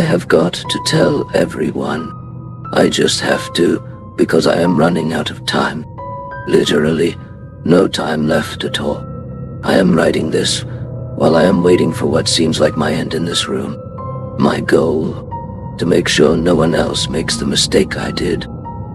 have got to tell everyone. I just have to, because I am running out of time. Literally, no time left at all. I am writing this while I am waiting for what seems like my end in this room. My goal, to make sure no one else makes the mistake I did.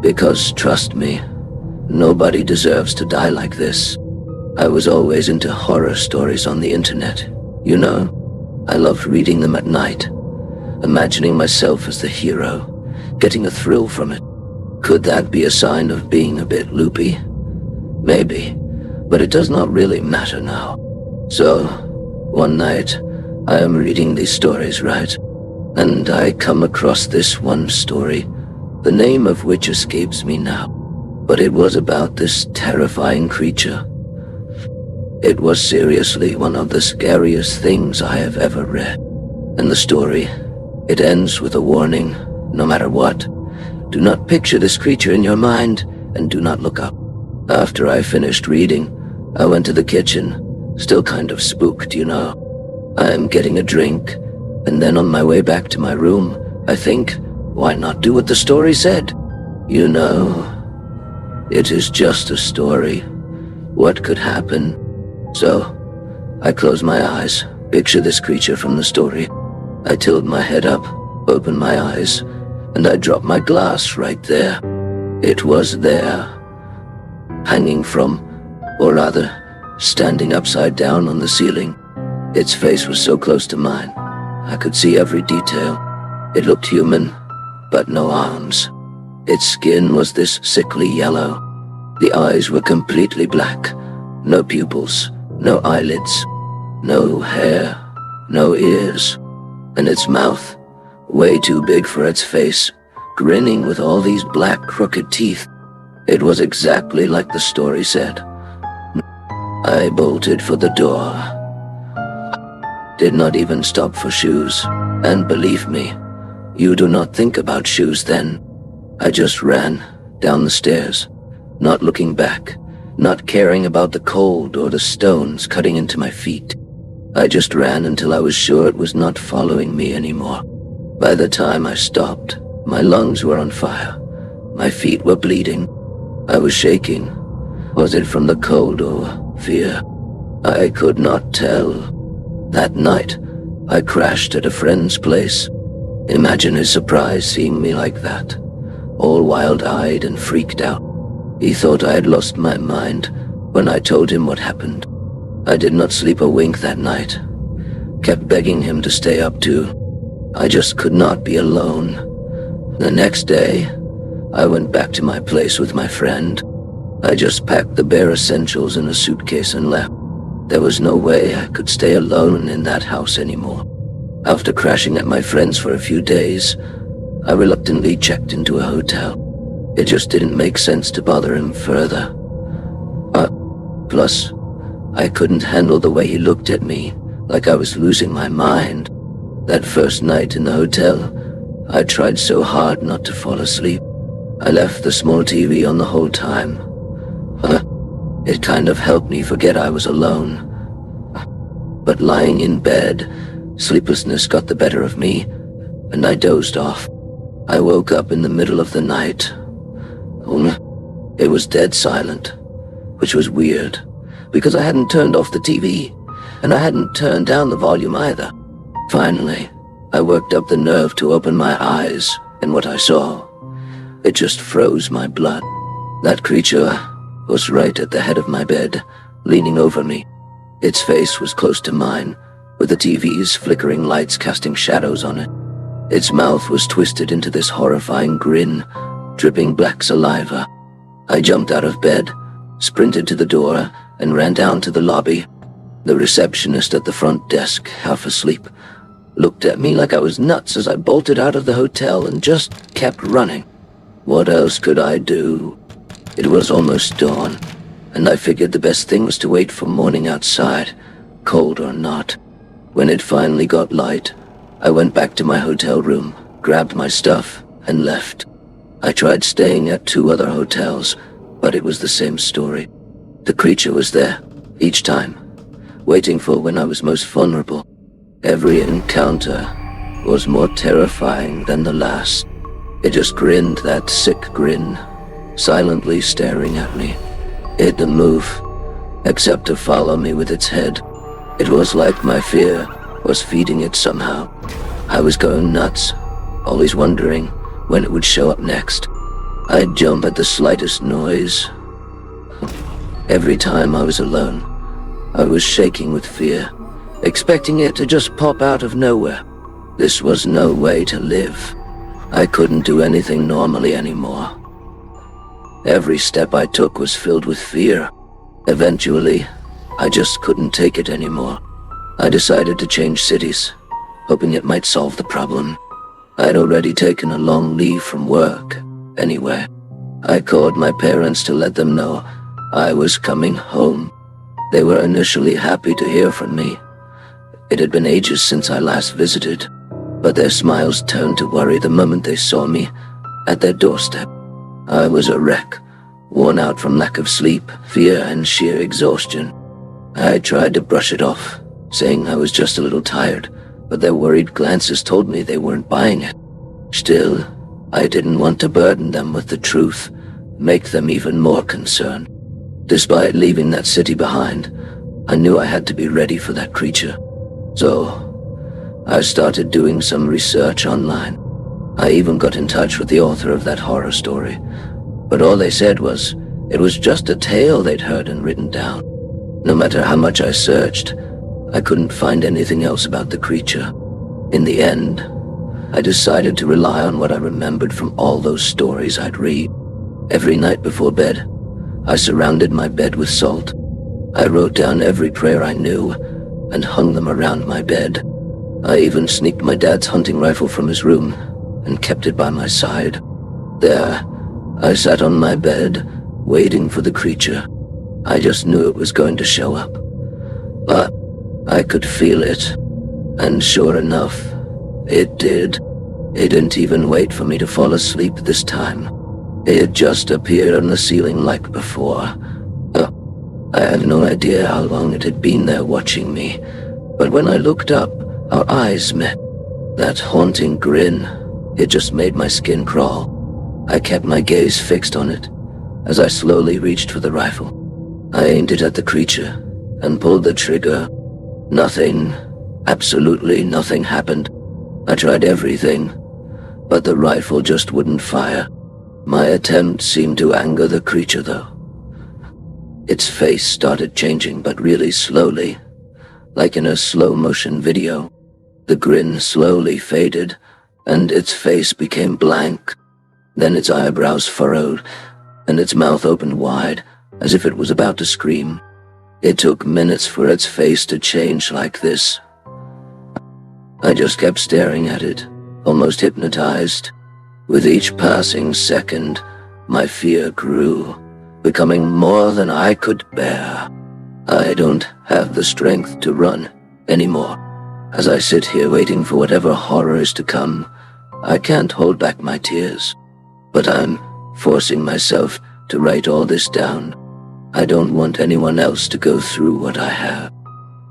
Because, trust me, nobody deserves to die like this. I was always into horror stories on the internet. You know, I loved reading them at night, imagining myself as the hero, getting a thrill from it. Could that be a sign of being a bit loopy? Maybe, but it does not really matter now. So, one night, I am reading these stories, right? And I come across this one story, the name of which escapes me now. But it was about this terrifying creature. It was seriously one of the scariest things I have ever read. And the story, it ends with a warning, no matter what. Do not picture this creature in your mind, and do not look up. After I finished reading, I went to the kitchen, still kind of spooked, you know. I am getting a drink, and then on my way back to my room, I think, why not do what the story said? You know, it is just a story. What could happen? So, I close my eyes, picture this creature from the story. I tilt my head up, open my eyes, and I drop my glass right there. It was there, hanging from, or rather, standing upside down on the ceiling. Its face was so close to mine, I could see every detail. It looked human, but no arms. Its skin was this sickly yellow. The eyes were completely black, no pupils, no eyelids, no hair, no ears, and its mouth, way too big for its face, grinning with all these black crooked teeth. It was exactly like the story said. I bolted for the door. Did not even stop for shoes, and believe me, you do not think about shoes then. I just ran down the stairs, not looking back, not caring about the cold or the stones cutting into my feet. I just ran until I was sure it was not following me anymore. By the time I stopped, my lungs were on fire. My feet were bleeding. I was shaking. Was it from the cold or fear? I could not tell. That night, I crashed at a friend's place. Imagine his surprise seeing me like that, all wild-eyed and freaked out. He thought I had lost my mind when I told him what happened. I did not sleep a wink that night. Kept begging him to stay up too. I just could not be alone. The next day, I went back to my place with my friend. I just packed the bare essentials in a suitcase and left. There was no way I could stay alone in that house anymore. After crashing at my friend's for a few days, I reluctantly checked into a hotel. It just didn't make sense to bother him further. Plus, I couldn't handle the way he looked at me, like I was losing my mind. That first night in the hotel, I tried so hard not to fall asleep. I left the small TV on the whole time. It kind of helped me forget I was alone. But lying in bed, sleeplessness got the better of me, and I dozed off. I woke up in the middle of the night. It was dead silent, which was weird, because I hadn't turned off the TV, and I hadn't turned down the volume either. Finally, I worked up the nerve to open my eyes, and what I saw, it just froze my blood. That creature was right at the head of my bed, leaning over me. Its face was close to mine, with the TV's flickering lights casting shadows on it. Its mouth was twisted into this horrifying grin, dripping black saliva. I jumped out of bed, sprinted to the door, and ran down to the lobby. The receptionist at the front desk, half asleep, looked at me like I was nuts as I bolted out of the hotel and just kept running. What else could I do? It was almost dawn, and I figured the best thing was to wait for morning outside, cold or not. When it finally got light, I went back to my hotel room, grabbed my stuff, and left. I tried staying at 2 other hotels, but it was the same story. The creature was there, each time, waiting for when I was most vulnerable. Every encounter was more terrifying than the last. It just grinned, that sick grin, silently staring at me. It didn't move, except to follow me with its head. It was like my fear was feeding it somehow. I was going nuts, always wondering when it would show up next. I'd jump at the slightest noise. Every time I was alone, I was shaking with fear, expecting it to just pop out of nowhere. This was no way to live. I couldn't do anything normally anymore. Every step I took was filled with fear. Eventually, I just couldn't take it anymore. I decided to change cities, hoping it might solve the problem. I'd already taken a long leave from work, anyway. I called my parents to let them know I was coming home. They were initially happy to hear from me. It had been ages since I last visited, but their smiles turned to worry the moment they saw me at their doorstep. I was a wreck, worn out from lack of sleep, fear, and sheer exhaustion. I tried to brush it off, saying I was just a little tired, but their worried glances told me they weren't buying it. Still, I didn't want to burden them with the truth, make them even more concerned. Despite leaving that city behind, I knew I had to be ready for that creature. So, I started doing some research online. I even got in touch with the author of that horror story, but all they said was it was just a tale they'd heard and written down. No matter how much I searched, I couldn't find anything else about the creature. In the end, I decided to rely on what I remembered from all those stories I'd read. Every night before bed, I surrounded my bed with salt. I wrote down every prayer I knew and hung them around my bed. I even sneaked my dad's hunting rifle from his room and kept it by my side. There, I sat on my bed, waiting for the creature. I just knew it was going to show up. But I could feel it, and sure enough, it did. It didn't even wait for me to fall asleep this time. It just appeared on the ceiling like before. I had no idea how long it had been there watching me, but when I looked up, our eyes met. That haunting grin, it just made my skin crawl. I kept my gaze fixed on it as I slowly reached for the rifle. I aimed it at the creature and pulled the trigger. Nothing, absolutely nothing happened. I tried everything, but the rifle just wouldn't fire. My attempt seemed to anger the creature, though. Its face started changing, but really slowly, like in a slow-motion video. The grin slowly faded, and its face became blank. Then its eyebrows furrowed, and its mouth opened wide, as if it was about to scream. It took minutes for its face to change like this. I just kept staring at it, almost hypnotized. With each passing second, my fear grew, becoming more than I could bear. I don't have the strength to run anymore. As I sit here waiting for whatever horror is to come, I can't hold back my tears. But I'm forcing myself to write all this down. I don't want anyone else to go through what I have.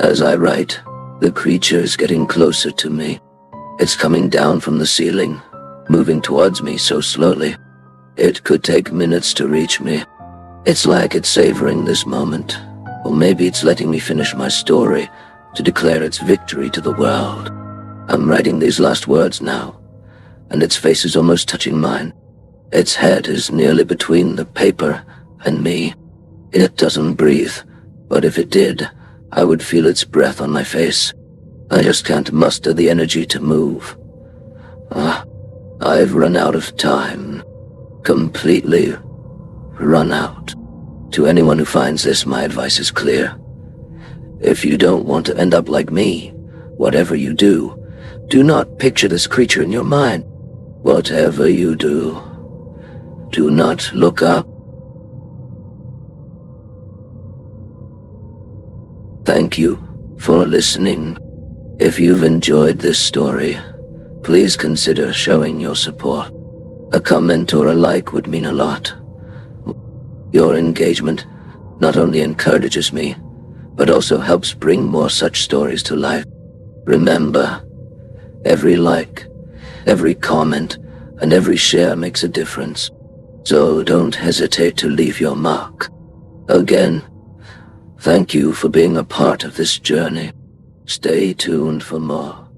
As I write, the creature is getting closer to me. It's coming down from the ceiling, moving towards me so slowly. It could take minutes to reach me. It's like it's savoring this moment, or maybe it's letting me finish my story to declare its victory to the world. I'm writing these last words now, and its face is almost touching mine. Its head is nearly between the paper and me. It doesn't breathe, but if it did, I would feel its breath on my face. I just can't muster the energy to move. I've run out of time. Completely run out. To anyone who finds this, my advice is clear. If you don't want to end up like me, whatever you do, do not picture this creature in your mind. Whatever you do, do not look up. Thank you for listening. If you've enjoyed this story, please consider showing your support. A comment or a like would mean a lot. Your engagement not only encourages me, but also helps bring more such stories to life. Remember, Every like, every comment, and every share makes a difference. So don't hesitate to leave your mark. Again, thank you for being a part of this journey. Stay tuned for more.